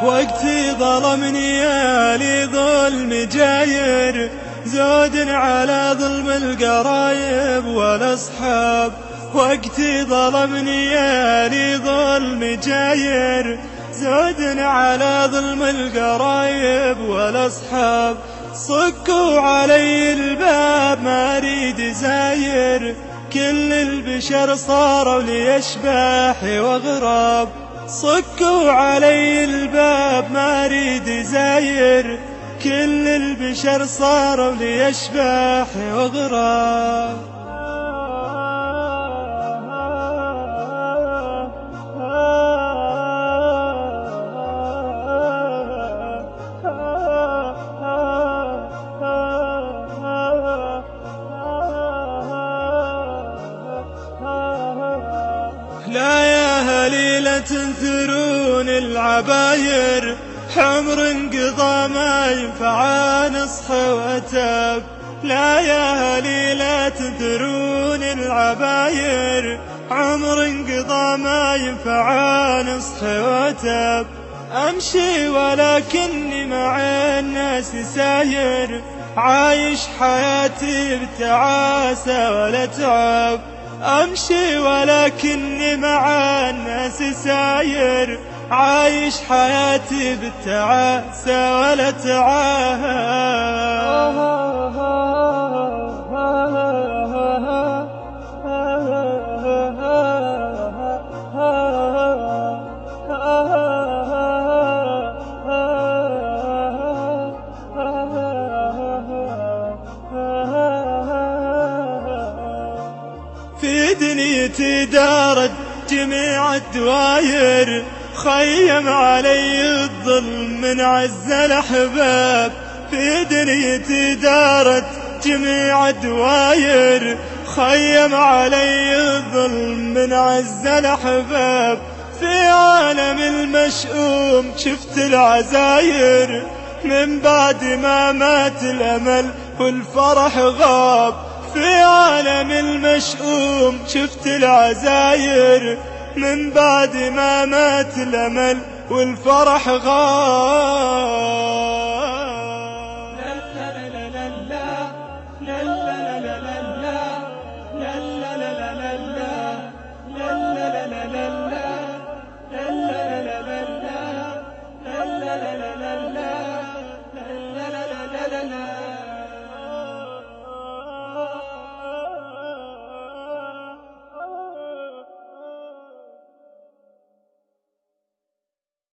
وقتي ظلمني يا لي ظلم جاير، زود على ظلم القرايب والأصحاب. وقتي ظلمني يا لي ظلم جاير، زود على ظلم القرايب والأصحاب. صكوا علي الباب ما أريد زاير، كل البشر صاروا لي أشباح وأغراب. صكوا علي الباب ما أريد زاير، كل البشر صاروا لي أشباح وأغراب. لا يا هليلة تنثرون العباير، حمر انقضى ما ينفع نصح وتاب. لا يا هليلة تنثرون العباير، عمر انقضى ما ينفع نصح وتاب. أمشي ولكني مع الناس ساير، عايش حياتي بتعاسة ولا تعب. أمشي ولكني مع الناس ساير، عايش حياتي بالتعاسة ولا تعب. في دنيتي دارت جميع الدواير، خيم علي الظلم من عز الأحباب. في دنيتي دارت جميع الدواير، خيم علي الظلم من عز الأحباب. في عالم المشؤوم شفت العزاير، من بعد ما مات الأمل والفرح غاب. في عالم المشؤوم شفت العزاير، من بعد ما مات الأمل والفرح غاب.